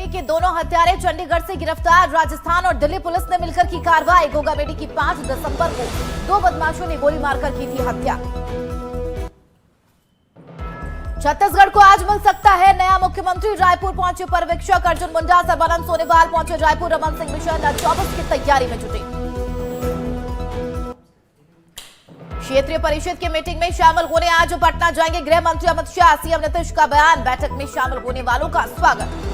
के दोनों हत्यारे चंडीगढ़ से गिरफ्तार। राजस्थान और दिल्ली पुलिस ने मिलकर की कार्रवाई। गोगामेडी की 5 दिसंबर को 2 बदमाशों ने गोली मारकर की थी हत्या। छत्तीसगढ़ को आज मिल सकता है नया मुख्यमंत्री। रायपुर पहुंचे पर्यवेक्षक अर्जुन मुंडा। सर्बानंद सोनोवाल पहुंचे रायपुर। रमन सिंह मिश्रा 24 की तैयारी में जुटे। क्षेत्रीय परिषद की मीटिंग में शामिल होने आज पटना जाएंगे गृह मंत्री अमित शाह। सीएम नीतीश का बयान। बैठक में शामिल होने वालों का स्वागत।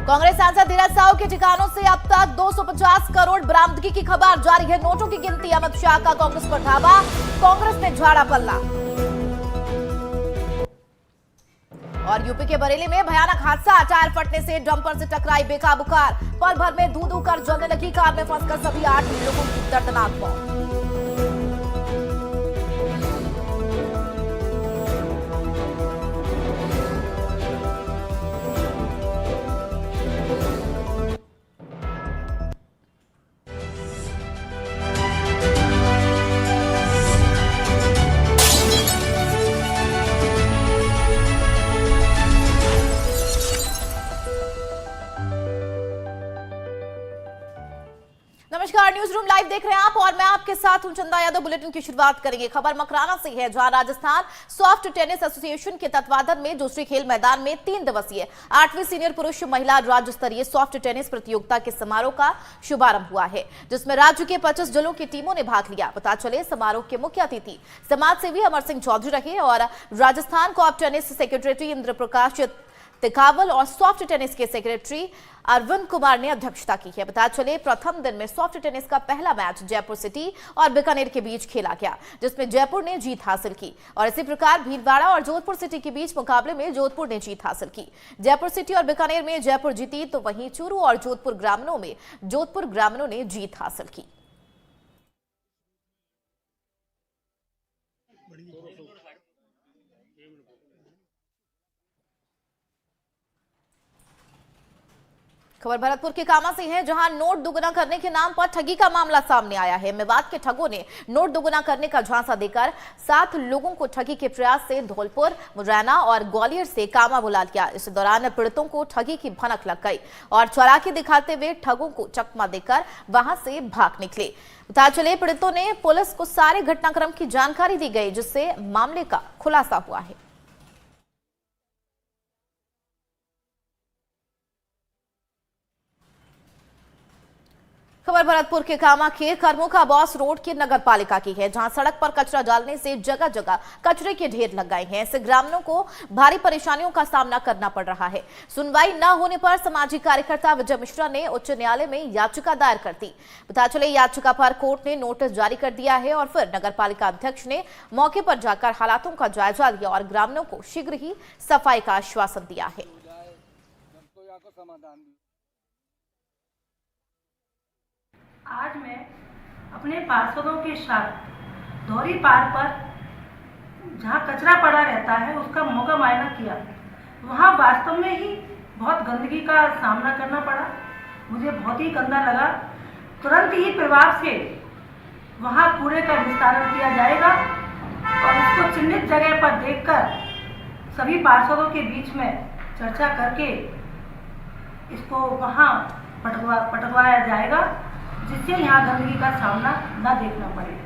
कांग्रेस सांसद धीरज साहू के ठिकानों से अब तक 250 करोड़ बरामदगी की खबर। जारी है नोटों की गिनती। अमित शाह का कांग्रेस पर धावा। कांग्रेस ने झाड़ा पल्ला। और यूपी के बरेली में भयानक हादसा। टायर फटने से डंपर से टकराई बेकाबू कार। पल भर में धू धू कर जलने लगी कार में फंसकर सभी 8 लोगों की दर्दनाक मौत। नमस्कार, न्यूज रूम लाइव देख रहे हैं आप और मैं आपके साथ हूं चंदा यादव। बुलेटिन की शुरुआत करेंगे। खबर मकराना से है, जहां राजस्थान सॉफ्ट टेनिस एसोसिएशन के तत्वाधान में जोशी खेल मैदान में 3 दिवसीय 8वीं सीनियर पुरुष महिला राज्य स्तरीय सॉफ्ट टेनिस प्रतियोगिता के समारोह का शुभारंभ हुआ है, जिसमें राज्य के 25 जिलों की टीमों ने भाग लिया। पता चले समारोह के मुख्य अतिथि समाज सेवी अमर सिंह चौधरी रहे और राजस्थान कॉप टेनिस सेक्रेटरी इंद्र प्रकाश तिकावल और सॉफ्ट टेनिस के सेक्रेटरी अरविंद कुमार ने अध्यक्षता की है। बता चले प्रथम दिन में सॉफ्ट टेनिस का पहला मैच जयपुर सिटी और बीकानेर के बीच खेला गया, जिसमें जयपुर ने जीत हासिल की और इसी प्रकार भीलवाड़ा और जोधपुर सिटी के बीच मुकाबले में जोधपुर ने जीत हासिल की। जयपुर सिटी और बीकानेर में जयपुर जीती, तो वहीं चूरू और जोधपुर ग्रामीणों में जोधपुर ग्रामीणों ने जीत हासिल की। खबर भरतपुर के कामा से है, जहां नोट दुगुना करने के नाम पर ठगी का मामला सामने आया है। मेवात के ठगों ने नोट दुगुना करने का झांसा देकर 7 लोगों को ठगी के प्रयास से धौलपुर, मुरैना और ग्वालियर से कामा बुला लिया। इस दौरान पीड़ितों को ठगी की भनक लग गई और चालाकी दिखाते हुए ठगों को चकमा देकर वहां से भाग निकले। पता चले पीड़ितों ने पुलिस को सारे घटनाक्रम की जानकारी दी गई, जिससे मामले का खुलासा हुआ है। खबर भरतपुर के कामा के कर्मों का बॉस रोड की नगर पालिका की है, जहां सड़क पर कचरा डालने से जगह जगह कचरे के ढेर लग गए हैं। इससे ग्रामीणों को भारी परेशानियों का सामना करना पड़ रहा है। सुनवाई न होने पर सामाजिक कार्यकर्ता विजय मिश्रा ने उच्च न्यायालय में याचिका दायर कर दी। पता चले याचिका पर कोर्ट ने नोटिस जारी कर दिया है और फिर नगर पालिका अध्यक्ष ने मौके पर जाकर हालातों का जायजा लिया और ग्रामीणों को शीघ्र ही सफाई का आश्वासन दिया है। आज मैं अपने पार्षदों के साथ धौरी पार पर जहाँ कचरा पड़ा रहता है उसका मौका मुआयना किया। वहाँ वास्तव में ही बहुत गंदगी का सामना करना पड़ा। मुझे बहुत ही गंदा लगा। तुरंत ही प्रभाव से वहाँ कूड़े का निस्तारण किया जाएगा और इसको चिन्हित जगह पर देखकर सभी पार्षदों के बीच में चर्चा करके इसको वहाँ पटवाया जाएगा, जिससे यहाँ गंदगी का सामना न देखना पड़े।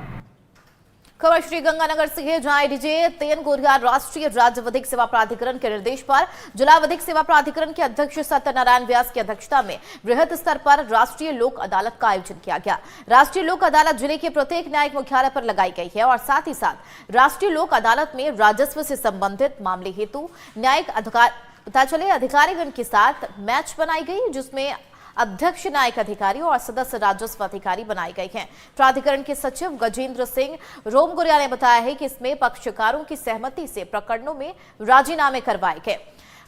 खबर श्रीगंगानगर से है, जहां डीजे तेन गोरिया राष्ट्रीय राज्य विधिक सेवा प्राधिकरण के निर्देश पर जिला विधिक सेवा प्राधिकरण के अध्यक्ष सत्यनारायण व्यास की अध्यक्षता में वृहद स्तर पर राष्ट्रीय लोक अदालत का आयोजन किया गया। राष्ट्रीय लोक अदालत जिले के प्रत्येक न्यायिक मुख्यालय पर लगाई गई है और साथ ही साथ राष्ट्रीय लोक अदालत में राजस्व से संबंधित मामले हेतु न्यायिक अधिकारीगण के साथ मैच बनाई गई, जिसमें अध्यक्ष न्यायिक अधिकारी और सदस्य राजस्व अधिकारी बनाए गए हैं। प्राधिकरण के सचिव गजेंद्र सिंह रोमगुरिया ने बताया है कि इसमें पक्षकारों की सहमति से प्रकरणों में राजीनामे करवाए गए।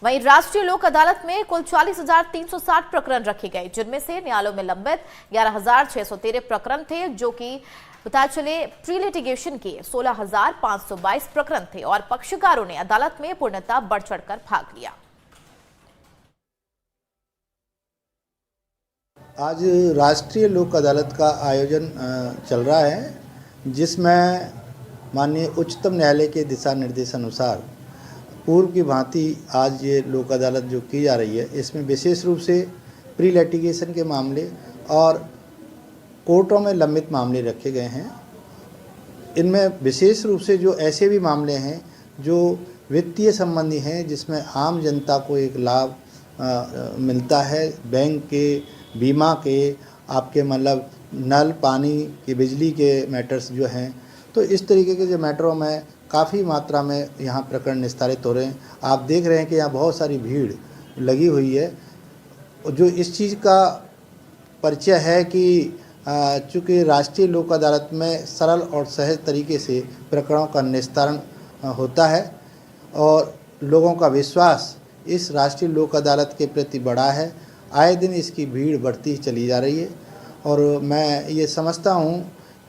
वहीं राष्ट्रीय लोक अदालत में कुल 40,360 प्रकरण रखे गए, जिनमें से न्यायालयों में लंबित 11,613 प्रकरण थे, जो कि पता चले प्री लिटिगेशन के 16,522 प्रकरण थे और पक्षकारों ने अदालत में पूर्णतः बढ़ चढ़कर भाग लिया। आज राष्ट्रीय लोक अदालत का आयोजन चल रहा है, जिसमें माननीय उच्चतम न्यायालय के दिशा निर्देशानुसार पूर्व की भांति आज ये लोक अदालत जो की जा रही है, इसमें विशेष रूप से प्री लिटिगेशन के मामले और कोर्टों में लंबित मामले रखे गए हैं। इनमें विशेष रूप से जो ऐसे भी मामले हैं जो वित्तीय संबंधी हैं, जिसमें आम जनता को एक लाभ मिलता है, बैंक के, बीमा के, आपके मतलब नल, पानी के, बिजली के मैटर्स जो हैं, तो इस तरीके के जो मैटरों में काफ़ी मात्रा में यहाँ प्रकरण निस्तारित हो रहे हैं। आप देख रहे हैं कि यहाँ बहुत सारी भीड़ लगी हुई है, जो इस चीज़ का परिचय है कि चूँकि राष्ट्रीय लोक अदालत में सरल और सहज तरीके से प्रकरणों का निस्तारण होता है और लोगों का विश्वास इस राष्ट्रीय लोक अदालत के प्रति बढ़ा है। आए दिन इसकी भीड़ बढ़ती ही चली जा रही है और मैं ये समझता हूँ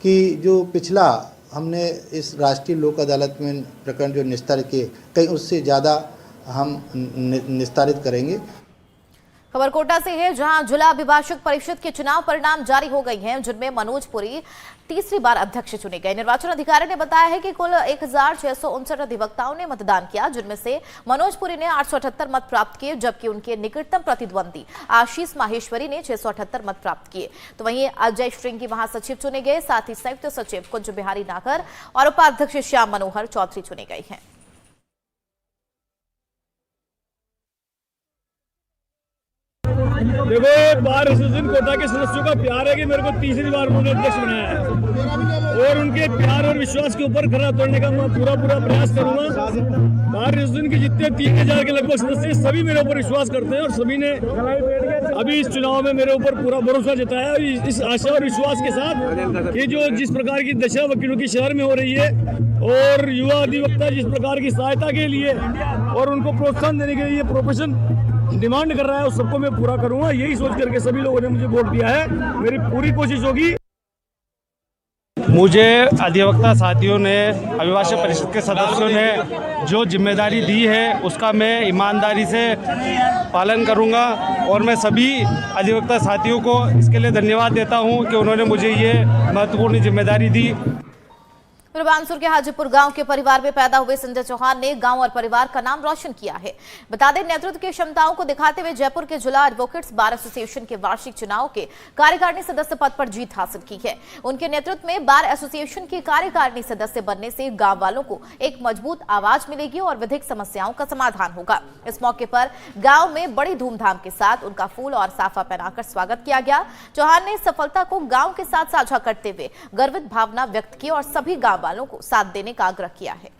कि जो पिछला हमने इस राष्ट्रीय लोक अदालत में प्रकरण जो निस्तारित किए, कहीं उससे ज़्यादा हम निस्तारित करेंगे। खबर कोटा से है, जहां जिला अभिभाषक परिषद के चुनाव परिणाम जारी हो गई हैं, जिनमें मनोज पुरी तीसरी बार अध्यक्ष चुने गए। निर्वाचन अधिकारी ने बताया है कि कुल 1659 अधिवक्ताओं ने मतदान किया, जिनमें से मनोज पुरी ने 878 मत प्राप्त किए, जबकि उनके निकटतम प्रतिद्वंदी आशीष माहेश्वरी ने 678 मत प्राप्त किए। तो वहीं अजय श्रृंगी महासचिव चुने गए, साथ ही संयुक्त सचिव कुंज बिहारी नागर और उपाध्यक्ष श्याम मनोहर चौधरी चुने गए हैं। देखो, बार एसोसिएशन कोटा के सदस्यों का प्यार है कि मेरे को तीसरी बार उन्होंने अध्यक्ष बनाया है और उनके प्यार और विश्वास के ऊपर खरा उतरने का मैं पूरा प्रयास करूंगा। बार एसोसिएशन के जितने 3000 के लगभग सदस्य सभी मेरे ऊपर विश्वास करते हैं और सभी ने अभी इस चुनाव में मेरे ऊपर पूरा भरोसा जताया। इस आशा और विश्वास के साथ कि जो जिस प्रकार की दशा वकीलों की शहर में हो रही है और युवा अधिवक्ता जिस प्रकार की सहायता के लिए और उनको प्रोत्साहन देने के लिए प्रोफेशन डिमांड कर रहा है, उस सबको मैं पूरा करूंगा। यही सोच करके सभी लोगों ने मुझे वोट दिया है। मेरी पूरी कोशिश होगी। मुझे अधिवक्ता साथियों ने, अभिभाषक परिषद के सदस्यों ने जो जिम्मेदारी दी है उसका मैं ईमानदारी से पालन करूंगा और मैं सभी अधिवक्ता साथियों को इसके लिए धन्यवाद देता हूं कि उन्होंने मुझे ये महत्वपूर्ण जिम्मेदारी दी। पूर्वांचल के हाजीपुर गांव के परिवार में पैदा हुए संजय चौहान ने गांव और परिवार का नाम रोशन किया है। बता दें, नेतृत्व की क्षमताओं को दिखाते हुए जयपुर के जिला एडवोकेट्स बार एसोसिएशन के वार्षिक चुनाव के कार्यकारिणी सदस्य पद पर जीत हासिल की है। उनके नेतृत्व में बार एसोसिएशन के कार्यकारिणी सदस्य बनने से गांव वालों को एक मजबूत आवाज मिलेगी और विधिक समस्याओं का समाधान होगा। इस मौके पर गाँव में बड़ी धूमधाम के साथ उनका फूल और साफा पहनाकर स्वागत किया गया। चौहान ने सफलता को गाँव के साथ साझा करते हुए गर्वित भावना व्यक्त की और सभी गाँव वालों को साथ देने का आग्रह किया है।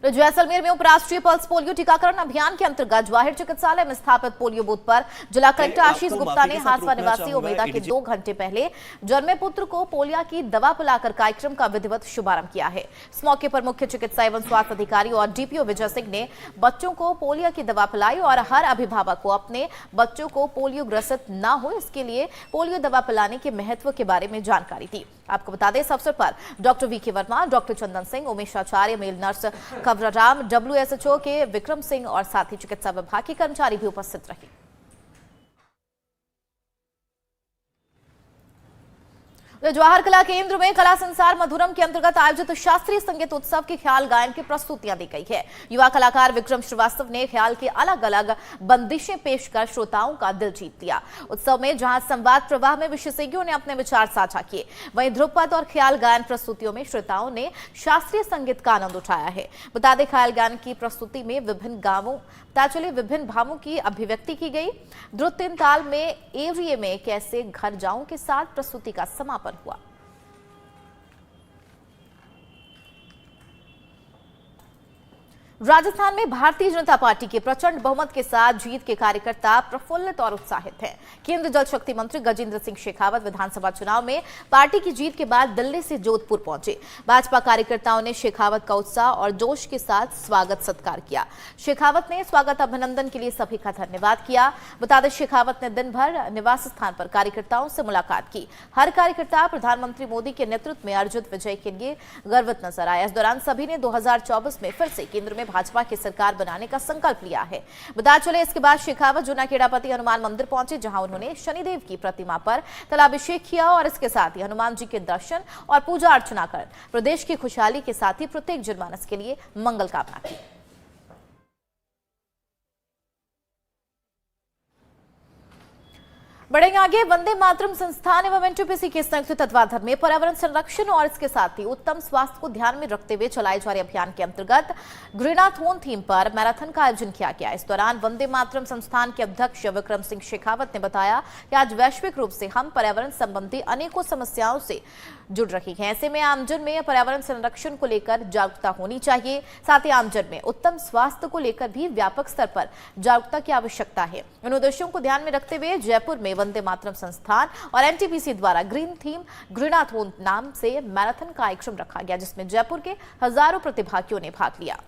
जैसलमेर में उपराष्ट्रीय पल्स पोलियो टीकाकरण अभियान के अंतर्गत जवाहिर चिकित्सालय में स्थापित पोलियो बूथ पर जिला कलेक्टर आशीष गुप्ता ने हासवा निवासी उमेदा के 2 घंटे पहले जन्मे पुत्र को पोलियो की दवा पिलाकर कार्यक्रम का विधिवत शुभारंभ किया है। इस मौके पर मुख्य चिकित्सा एवं स्वास्थ्य अधिकारी और डीपीओ विजय सिंह ने बच्चों को पोलियो की दवा पिलाई और हर अभिभावक को अपने बच्चों को पोलियो ग्रसित न हो इसके लिए पोलियो दवा पिलाने के महत्व के बारे में जानकारी दी। आपको बता दें, इस अवसर पर doctor VK Verma, doctor Chandan Singh, Umesh आचार्य, मेल नर्स खबराराम, WSHO के विक्रम सिंह और साथ ही चिकित्सा विभाग के कर्मचारी भी उपस्थित रहे। जवाहर कला केंद्र में कला संसार मधुरम के अंतर्गत आयोजित शास्त्रीय संगीत उत्सव के ख्याल गायन की प्रस्तुतियां दी गई है। युवा कलाकार विक्रम श्रीवास्तव ने ख्याल के अलग अलग बंदिशें पेश कर श्रोताओं का दिल जीत लिया। उत्सव में जहां संवाद प्रवाह में विशेषज्ञों ने अपने विचार साझा किए, वहीं ध्रुपद और ख्याल गायन प्रस्तुतियों में श्रोताओं ने शास्त्रीय संगीत का आनंद उठाया है। बता दें, ख्याल गायन की प्रस्तुति में विभिन्न भावों की अभिव्यक्ति की गई। द्रुत 3 ताल में एवरिये में कैसे घर जाऊं के साथ प्रस्तुति का समापन हुआ। राजस्थान में भारतीय जनता पार्टी के प्रचंड बहुमत के साथ जीत के कार्यकर्ता प्रफुल्लित और उत्साहित हैं। केंद्रीय जल शक्ति मंत्री गजेंद्र सिंह शेखावत विधानसभा चुनाव में पार्टी की जीत के बाद दिल्ली से जोधपुर पहुंचे। भाजपा कार्यकर्ताओं ने शेखावत का उत्साह और जोश के साथ स्वागत सत्कार किया। शेखावत ने स्वागत अभिनंदन के लिए सभी का धन्यवाद किया। बता दें, शेखावत ने दिन भर निवास स्थान पर कार्यकर्ताओं से मुलाकात की। हर कार्यकर्ता प्रधानमंत्री मोदी के नेतृत्व में अर्जित विजय के लिए गर्वित नजर आया। इस दौरान सभी ने 2024 में फिर से केंद्र में भाजपा की सरकार बनाने का संकल्प लिया है। बता चले इसके बाद शेखावत जूना खेड़ापति हनुमान मंदिर पहुंचे, जहां उन्होंने शनिदेव की प्रतिमा पर तलाभिषेक किया और इसके साथ ही हनुमान जी के दर्शन और पूजा अर्चना कर प्रदेश की खुशहाली के साथ ही प्रत्येक जनमानस के लिए मंगल कामना की। बढ़ेंगे आगे। वंदे मातरम संस्थान एवं एनटीपीसी के संयुक्त तत्वाधान में पर्यावरण संरक्षण और इसके साथ ही उत्तम स्वास्थ्य को ध्यान में रखते हुए चलाए जा रहे अभियान के अंतर्गत ग्रीनाथोन थीम पर मैराथन का आयोजन किया गया। इस दौरान वंदे मातरम संस्थान के अध्यक्ष विक्रम सिंह शेखावत ने बताया कि आज वैश्विक रूप से हम पर्यावरण संबंधी अनेकों समस्याओं से जुड़ रही हैं। ऐसे में आमजन में पर्यावरण संरक्षण को लेकर जागरूकता होनी चाहिए। साथ ही आमजन में उत्तम स्वास्थ्य को लेकर भी व्यापक स्तर पर जागरूकता की आवश्यकता है। इन उद्देश्यों को ध्यान में रखते हुए जयपुर में वंदे मातरम संस्थान और एनटीपीसी द्वारा ग्रीन थीम ग्रीनाथोन नाम से मैराथन का कार्यक्रम रखा गया, जिसमें जयपुर के हजारों प्रतिभागियों ने भाग लिया।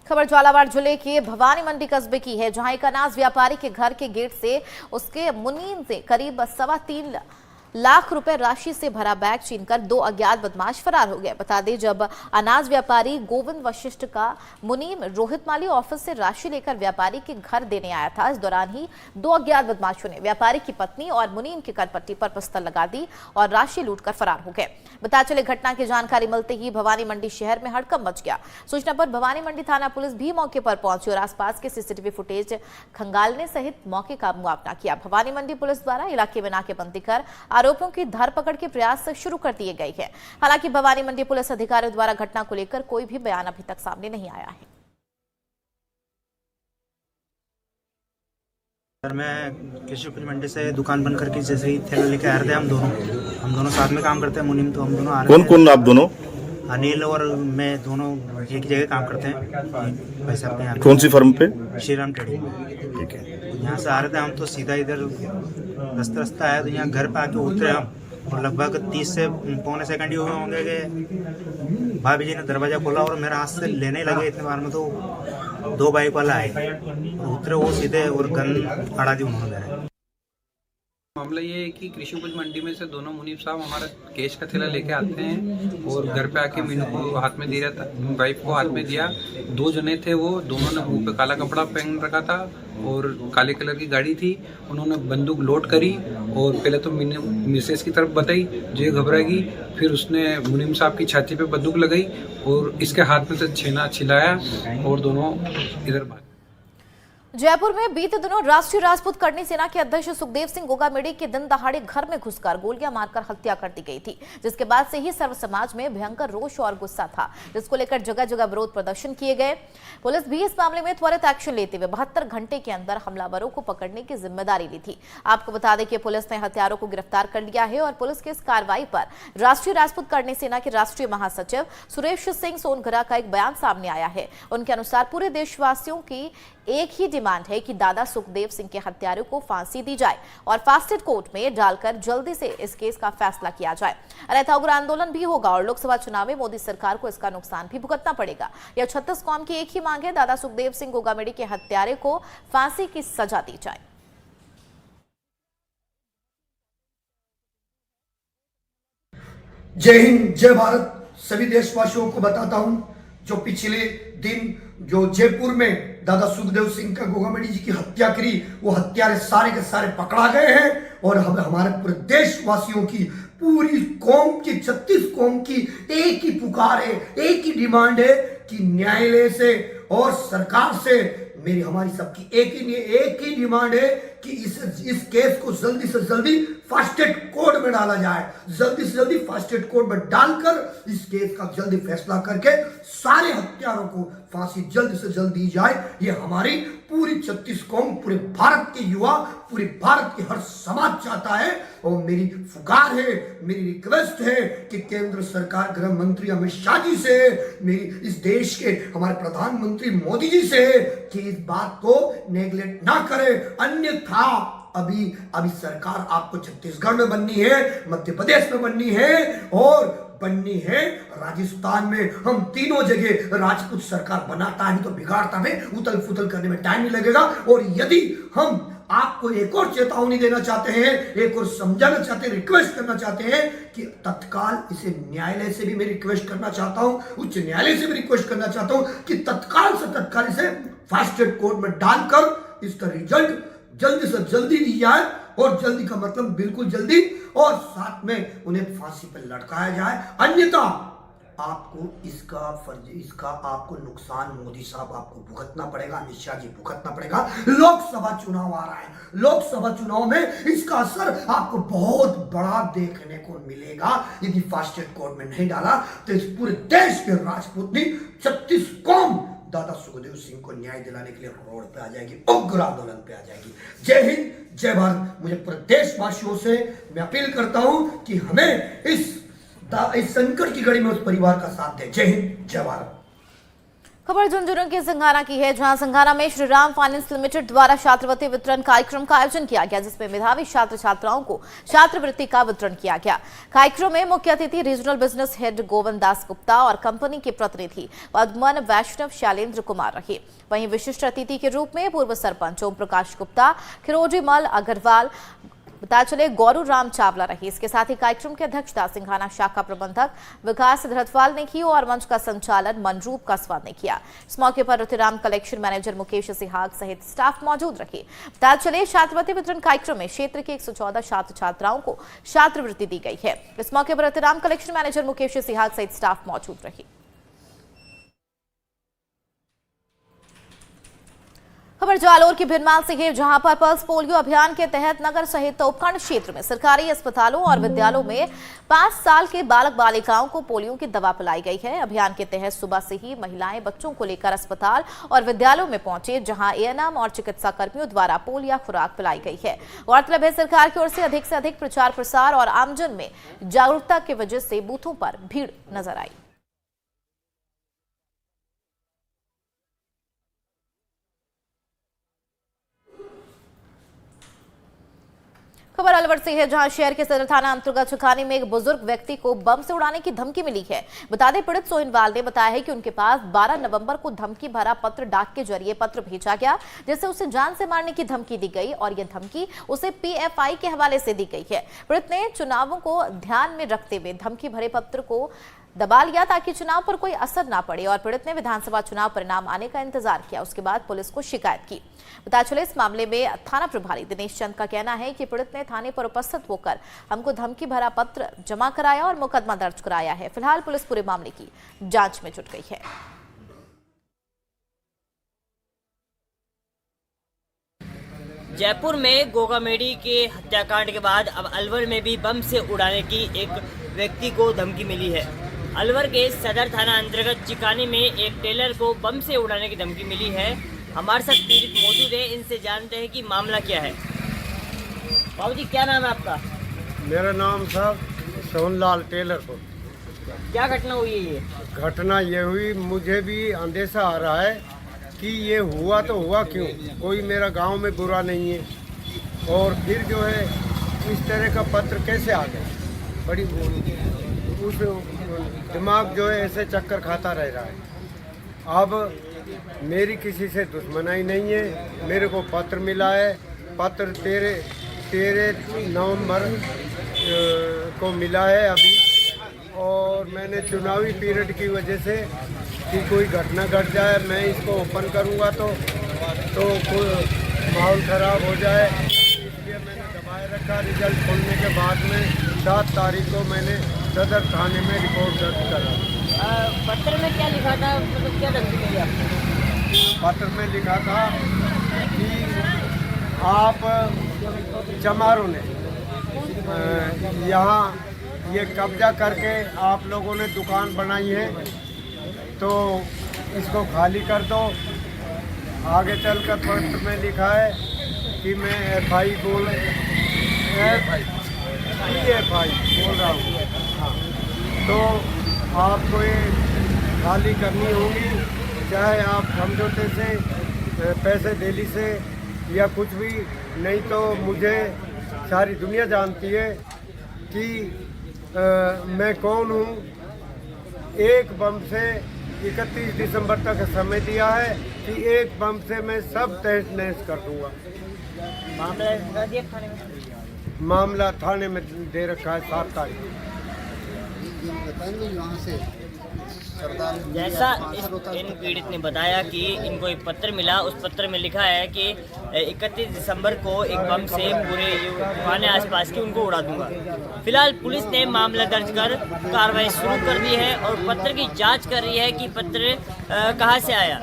खबर झालावाड़ जिले के भवानी मंडी कस्बे की है, जहां एक अनाज व्यापारी के घर के गेट से उसके मुनीम से करीब 3.25 लाख रुपए राशि से भरा बैग छीनकर 2 अज्ञात बदमाश फरार हो गए। बता दें, जब अनाज व्यापारी गोविंद वशिष्ठ का मुनीम रोहित माली ऑफिस से राशि लेकर व्यापारी के घर देने आया था, इस दौरान ही 2 अज्ञात बदमाशों ने व्यापारी की पत्नी और मुनीम के कनपट्टी पर पिस्तौल लगा दी और राशि लूटकर फरार हो गए। बता चले, घटना की जानकारी मिलते ही भवानी मंडी शहर में हड़कंप मच गया। सूचना पर भवानी मंडी थाना पुलिस भी मौके पर पहुंची और आसपास के सीसीटीवी फुटेज खंगालने सहित मौके का मुआयना किया। भवानी मंडी पुलिस द्वारा इलाके में नाकेबंदी कर आरोपियों की धरपकड़ के प्रयास शुरू कर दिए गए हैं। हालांकि भवानी मंडी पुलिस अधिकारियों द्वारा घटना को लेकर कोई भी बयान अभी तक सामने नहीं आया है। मैं कृषि उपज मंडी से दुकान बंद करके जैसे ही थैला लेके आ रहे थे, हम दोनों साथ में काम करते हैं। मुनीम तो हम दोनों आ रहे थे। कौन आप दोनों? अनिल और मैं दोनों एक ही जगह काम करते हैं। पैसे अपने यहाँ कौन सी फर्म पे? श्रीराम ट्रेडिंग। ठीक है। यहाँ से आ रहे थे हम, तो सीधा इधर रास्ता आया, तो यहाँ घर पे आके उतरे हम, और लगभग 30 से पौने सेकंड ही हुए होंगे कि भाभी जी ने दरवाजा खोला और मेरे हाथ से लेने लगे। इतने बार में तो 2 बाइक वाला आए, उतरे वो सीधे और गन अड़ा दी उन्होंने। मामला ये है कि कृषि उपज मंडी में से दोनों मुनीब साहब हमारा कैश का थैला लेके आते हैं और घर पे आके मीनू को हाथ में दिया था, वाइफ को हाथ में दिया। 2 जने थे, वो दोनों ने मुंह पे काला कपड़ा पहन रखा था और काले कलर की गाड़ी थी। उन्होंने बंदूक लोड करी और पहले तो मिसेस की तरफ बताई, जो घबराएगी, फिर उसने मुनीम साहब की छाती पे बंदूक लगाई और इसके हाथ में से छेना छिलाया और दोनों इधर भागे। जयपुर में बीते दिनों राष्ट्रीय राजपूत करनी सेना के अध्यक्ष सुखदेव सिंह गोगामेडी के दिन दहाड़े घर में घुसकर गोलियां मारकर हत्या कर दी गई थी, जिसके बाद से ही सर्व समाज में भयंकर रोष और गुस्सा था, जिसको लेकर जगह जगह विरोध प्रदर्शन किए गए। पुलिस भी इस मामले में त्वरित एक्शन लेते हुए 72 घंटे के अंदर हमलावरों को पकड़ने की जिम्मेदारी ली थी। आपको बता दें कि पुलिस ने हत्यारों को गिरफ्तार कर लिया है और पुलिस की इस कार्रवाई पर राष्ट्रीय राजपूत करनी सेना के राष्ट्रीय महासचिव सुरेश सिंह सोनगरा का एक बयान सामने आया है। उनके अनुसार पूरे देशवासियों की एक ही डिमांड है कि दादा सुखदेव सिंह के हत्यारों को फांसी दी जाए और फास्टेड कोर्ट में डालकर जल्दी से इस केस का फैसला किया जाए। अन्यथा उग्र आंदोलन भी होगा और लोकसभा चुनाव में मोदी सरकार को इसका नुकसान भी भुगतना पड़ेगा। यह 36 कौम की एक ही मांग है, दादा सुखदेव सिंह गोगामेडी के हत्यारे को फांसी की सजा दी जाए। जय हिंद, जय भारत। सभी देशवासियों को बताता हूं, जो पिछले दिन जो जयपुर में दादा सुखदेव सिंह का गोगामेडी जी की हत्या करी, वो हत्यारे सारे के सारे पकड़ा गए हैं और हमारे पूरे देशवासियों की, पूरी कौम की, 36 कौम की एक ही पुकार है, एक ही डिमांड है कि न्यायालय से और सरकार से हमारी सबकी एक ही डिमांड है कि इस केस को जल्दी से जल्दी फास्टेड कोर्ट में डाला जाए। जल्दी से जल्दी फास्टेड कोर्ट में डालकर इस केस का जल्दी फैसला करके सारे हत्यारों को फांसी जल्दी से जल्द दी जाए। ये हमारी पूरी 36 कौम, पूरे भारत के युवा, पूरे भारत के हर समाज चाहता है। और मेरी पुकार है, मेरी रिक्वेस्ट है कि केंद्र सरकार, गृह मंत्री अमित शाह जी से, मेरी इस देश के हमारे प्रधानमंत्री मोदी जी से कि इस बात को नेग्लेक्ट ना करे। अन्यथा अभी सरकार आपको छत्तीसगढ़ में बननी है, मध्य प्रदेश में बननी है और बननी है राजस्थान में। हम तीनों जगह राजपूत सरकार बनाता है तो बिगाड़ता है, उथल पुथल करने में टाइम नहीं लगेगा। और यदि हम आपको एक और चेतावनी देना चाहते हैं, एक और समझाना चाहते हैं, रिक्वेस्ट करना चाहते हैं कि तत्काल इसे न्यायालय से भी मैं रिक्वेस्ट करना चाहता हूं, उच्च न्यायालय से भी रिक्वेस्ट करना चाहता हूं कि तत्काल से तत्काल इसे फास्ट ट्रैक कोर्ट में डालकर इसका रिजल्ट जल्दी से जल्दी दी जाए, और जल्दी का मतलब बिल्कुल जल्दी, और साथ में उन्हें फांसी पर लटकाया जाए। अन्यथा आपको इसका आपको नुकसान मोदी साहब आपको भुगतना पड़ेगा, अमित शाह जी भुगतना पड़ेगा। लोकसभा चुनाव आ रहा है, लोकसभा चुनाव में इसका असर आपको बहुत बड़ा देखने को मिलेगा। यदि फास्ट ट्रैक कोर्ट में नहीं डाला तो इस पूरे देश के राजपूतनी 36 कौम दादा सुखदेव सिंह को न्याय दिलाने के लिए रोड पे आ जाएगी, उग्र आंदोलन पे आ जाएगी। जय हिंद, जय भारत। मुझे पूरे देशवासियों से मैं अपील करता हूं कि हमें इस संकट की घड़ी में उस परिवार का साथ दें। जय हिंद, जय भारत। खबर झुंझुनू के संघाना की है, जहां संघाना में श्री राम फाइनेंस लिमिटेड द्वारा छात्रवृत्ति वितरण कार्यक्रम का आयोजन किया गया, जिसमें मेधावी छात्र छात्राओं को छात्रवृत्ति का वितरण किया गया। कार्यक्रम में मुख्य अतिथि regional business head Govind Das Gupta और कंपनी के प्रतिनिधि पद्मन वैष्णव शैलेंद्र कुमार रहे। वहीं विशिष्ट अतिथि के रूप में पूर्व सरपंच ओम प्रकाश गुप्ता, खिरोजी मल अग्रवाल, बता चले गौरू राम चावला रही। इसके साथ ही कार्यक्रम की अध्यक्षता सिंघाना शाखा प्रबंधक विकास धरतवाल ने की और मंच का संचालन मनरूप कासवाद ने किया। इस मौके पर रुतिराम कलेक्शन मैनेजर मुकेश सिहाग सहित स्टाफ मौजूद रहे। बता चले छात्रवृत्ति वितरण कार्यक्रम में क्षेत्र के 114 छात्र छात्राओं को छात्रवृत्ति दी गई है। इस मौके पर रुतिराम कलेक्शन मैनेजर मुकेश सिहाग सहित स्टाफ मौजूद रहे। खबर जालोर की भिनमाल से है, जहां पर पल्स पोलियो अभियान के तहत नगर सहित उपखंड क्षेत्र में सरकारी अस्पतालों और विद्यालयों में 5 साल के बालक बालिकाओं को पोलियो की दवा पिलाई गई है। अभियान के तहत सुबह से ही महिलाएं बच्चों को लेकर अस्पताल और विद्यालयों में पहुंचे, जहां एएनएम और चिकित्सा कर्मियों द्वारा पोलियो खुराक पिलाई गई है। गौरतलब है, सरकार की ओर से अधिक प्रचार प्रसार और आमजन में जागरूकता की वजह से बूथों पर भीड़ नजर आई। खबर अलवर से है, जहां शहर के सदर थाना अंतर्गत छुखानी में एक बुजुर्ग व्यक्ति को बम से उड़ाने की धमकी मिली है। बता दें, पीड़ित सोहिनवाल ने बताया है कि उनके पास 12 नवंबर को धमकी भरा पत्र डाक के जरिए पत्र भेजा गया, जिससे उसे जान से मारने की धमकी दी गई और यह धमकी उसे पीएफआई के हवाले से दी गई है। पीड़ित ने चुनावों को ध्यान में रखते हुए धमकी भरे पत्र को दबा लिया ताकि चुनाव पर कोई असर ना पड़े, और पीड़ित ने विधानसभा चुनाव परिणाम आने का इंतजार किया। उसके बाद पुलिस को शिकायत की। बता चले, इस मामले में थाना प्रभारी दिनेश चंद का कहना है कि पीड़ित ने थाने पर उपस्थित होकर हमको धमकी भरा पत्र जमा कराया और मुकदमा दर्ज कराया है। फिलहाल पुलिस पूरे मामले की जांच में जुट गई है। जयपुर में गोगामेडी के हत्याकांड के बाद अब अलवर में भी बम से उड़ाने की एक व्यक्ति को धमकी मिली है। अलवर के सदर थाना अंतर्गत चिकानी में एक टेलर को बम से उड़ाने की धमकी मिली है। हमारे साथ पीड़ित मौजूद है, इनसे जानते हैं कि मामला क्या है। बाबू जी, क्या नाम है आपका? मेरा नाम साहब सोनलाल टेलर को। क्या घटना हुई है? ये घटना ये हुई, मुझे भी अंदेशा आ रहा है कि ये हुआ तो हुआ क्यों, कोई मेरा गांव में बुरा नहीं है, और फिर जो है इस तरह का पत्र कैसे आ गया, बड़ी उस दिमाग जो है ऐसे चक्कर खाता रह रहा है। अब मेरी किसी से दुश्मनाई नहीं है, मेरे को पत्र मिला है, पत्र 13 नवंबर को मिला है अभी, और मैंने चुनावी पीरियड की वजह से कि कोई घटना घट जाए, मैं इसको ओपन करूंगा तो माहौल ख़राब हो जाए, इसलिए मैंने दबाए रखा। रिजल्ट खोलने के बाद में 7 तारीख को मैंने सदर थाने में रिपोर्ट दर्ज करा। पत्र में क्या लिखा था, मतलब क्या धमकी मिली आपको? पत्र में लिखा था कि आप चमारों ने यहाँ ये कब्जा करके आप लोगों ने दुकान बनाई है, तो इसको खाली कर दो। आगे चलकर पत्र में लिखा है कि मैं एफआई बोल रहा हूँ। हाँ, तो आपको ये खाली करनी होगी, चाहे आप समझौते से पैसे दिल्ली से या कुछ भी, नहीं तो मुझे सारी दुनिया जानती है कि मैं कौन हूँ। एक बम से 31 दिसंबर तक समय दिया है कि एक बम से मैं सब तहस नहस कर दूंगा। मामला थाने में दे रखा है 7 तारीख। जैसा इन पीड़ित ने बताया कि इनको एक पत्र मिला, उस पत्र में लिखा है कि 31 दिसंबर को एक बम से पूरे दुकानें आसपास की उनको उड़ा दूंगा। फिलहाल पुलिस ने मामला दर्ज कर कार्रवाई शुरू कर दी है और पत्र की जांच कर रही है कि पत्र कहां से आया।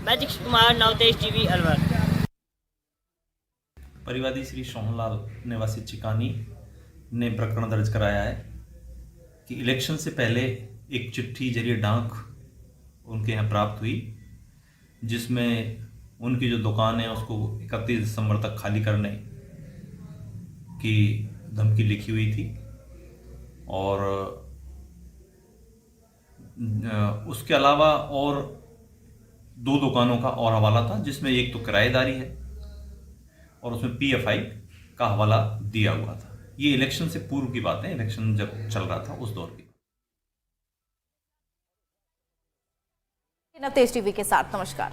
Magic Kumar, Navtej TV, Alwar. परिवादी श्री सोहनलाल निवासी चिकानी ने प्रकरण दर्ज कराया है कि इलेक्शन से पहले एक चिट्ठी जरिए डाक उनके यहाँ प्राप्त हुई, जिसमें उनकी जो दुकान है उसको 31 दिसंबर तक खाली करने की धमकी लिखी हुई थी। और उसके अलावा और 2 दुकानों का और हवाला था, जिसमें एक तो किराएदारी है और उसमें PFI का हवाला दिया हुआ था। ये इलेक्शन से पूर्व की बात है, इलेक्शन जब चल रहा था उस दौर की। नवतेज टीवी के साथ नमस्कार।